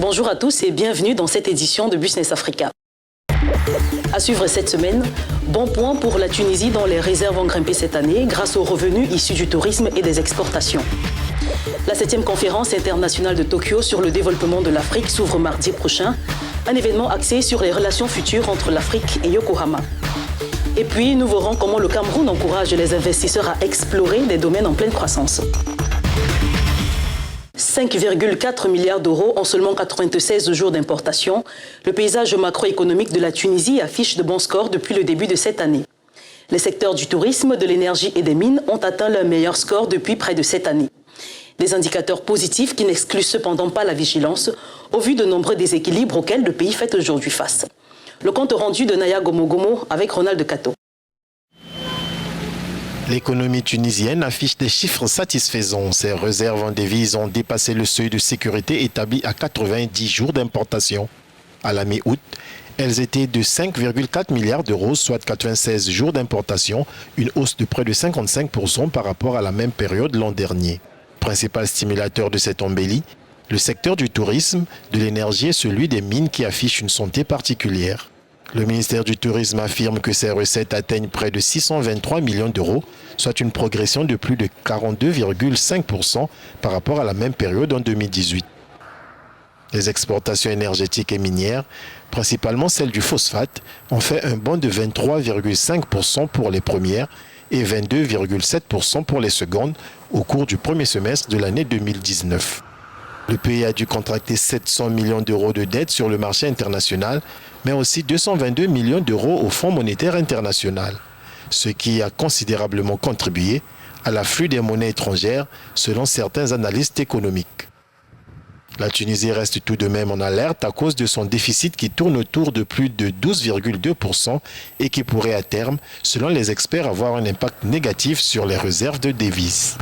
Bonjour à tous et bienvenue dans cette édition de Business Africa. À suivre cette semaine, bon point pour la Tunisie dont les réserves ont grimpé cette année grâce aux revenus issus du tourisme et des exportations. La 7e conférence internationale de Tokyo sur le développement de l'Afrique s'ouvre mardi prochain, un événement axé sur les relations futures entre l'Afrique et Yokohama. Et puis, nous verrons comment le Cameroun encourage les investisseurs à explorer des domaines en pleine croissance. 5,4 milliards d'euros en seulement 96 jours d'importation, le paysage macroéconomique de la Tunisie affiche de bons scores depuis le début de cette année. Les secteurs du tourisme, de l'énergie et des mines ont atteint leur meilleur score depuis près de 7 années. Des indicateurs positifs qui n'excluent cependant pas la vigilance, au vu de nombreux déséquilibres auxquels le pays fait aujourd'hui face. Le compte rendu de Naya Gomogomo avec Ronald Kato. L'économie tunisienne affiche des chiffres satisfaisants. Ses réserves en devises ont dépassé le seuil de sécurité établi à 90 jours d'importation. À la mi-août, elles étaient de 5,4 milliards d'euros, soit 96 jours d'importation, une hausse de près de 55% par rapport à la même période l'an dernier. Principal stimulateur de cette embellie, le secteur du tourisme, de l'énergie et celui des mines qui affichent une santé particulière. Le ministère du Tourisme affirme que ses recettes atteignent près de 623 millions d'euros, soit une progression de plus de 42,5% par rapport à la même période en 2018. Les exportations énergétiques et minières, principalement celles du phosphate, ont fait un bond de 23,5% pour les premières et 22,7% pour les secondes au cours du premier semestre de l'année 2019. Le pays a dû contracter 700 millions d'euros de dettes sur le marché international, mais aussi 222 millions d'euros au Fonds monétaire international, ce qui a considérablement contribué à l'afflux des monnaies étrangères selon certains analystes économiques. La Tunisie reste tout de même en alerte à cause de son déficit qui tourne autour de plus de 12,2% et qui pourrait à terme, selon les experts, avoir un impact négatif sur les réserves de devises.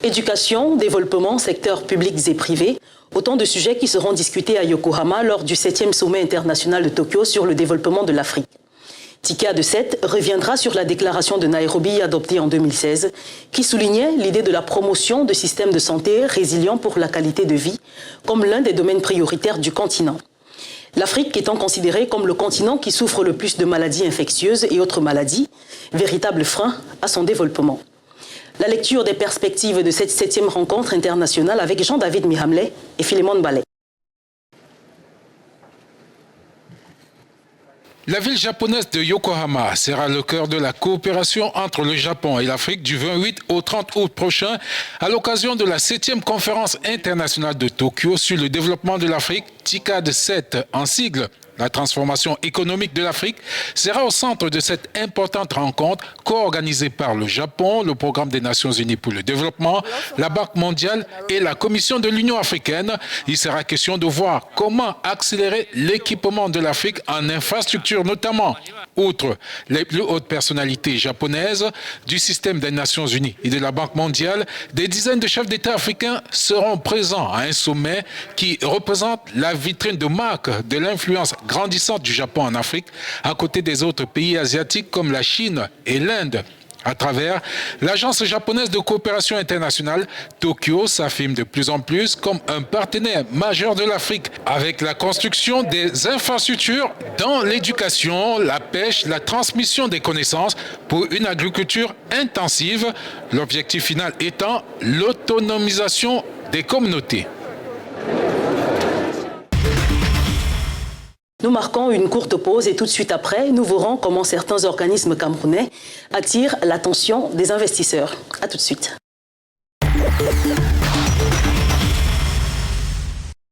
Éducation, développement, secteurs publics et privés, autant de sujets qui seront discutés à Yokohama lors du 7e sommet international de Tokyo sur le développement de l'Afrique. Tika de 7 reviendra sur la déclaration de Nairobi adoptée en 2016 qui soulignait l'idée de la promotion de systèmes de santé résilients pour la qualité de vie comme l'un des domaines prioritaires du continent. L'Afrique étant considérée comme le continent qui souffre le plus de maladies infectieuses et autres maladies, véritable frein à son développement. La lecture des perspectives de cette 7e rencontre internationale avec Jean-David Mihamlet et Philémon Ballet. La ville japonaise de Yokohama sera le cœur de la coopération entre le Japon et l'Afrique du 28 au 30 août prochain à l'occasion de la 7e conférence internationale de Tokyo sur le développement de l'Afrique, TICAD 7 en sigle. La transformation économique de l'Afrique sera au centre de cette importante rencontre co-organisée par le Japon, le Programme des Nations Unies pour le développement, la Banque mondiale et la Commission de l'Union africaine. Il sera question de voir comment accélérer l'équipement de l'Afrique en infrastructures notamment. Outre les plus hautes personnalités japonaises du système des Nations Unies et de la Banque mondiale, des dizaines de chefs d'État africains seront présents à un sommet qui représente la vitrine de marque de l'influence grandissante du Japon en Afrique, à côté des autres pays asiatiques comme la Chine et l'Inde. À travers l'Agence japonaise de coopération internationale, Tokyo s'affirme de plus en plus comme un partenaire majeur de l'Afrique, avec la construction des infrastructures dans l'éducation, la pêche, la transmission des connaissances pour une agriculture intensive, l'objectif final étant l'autonomisation des communautés. Nous marquons une courte pause et tout de suite après, nous verrons comment certains organismes camerounais attirent l'attention des investisseurs. À tout de suite.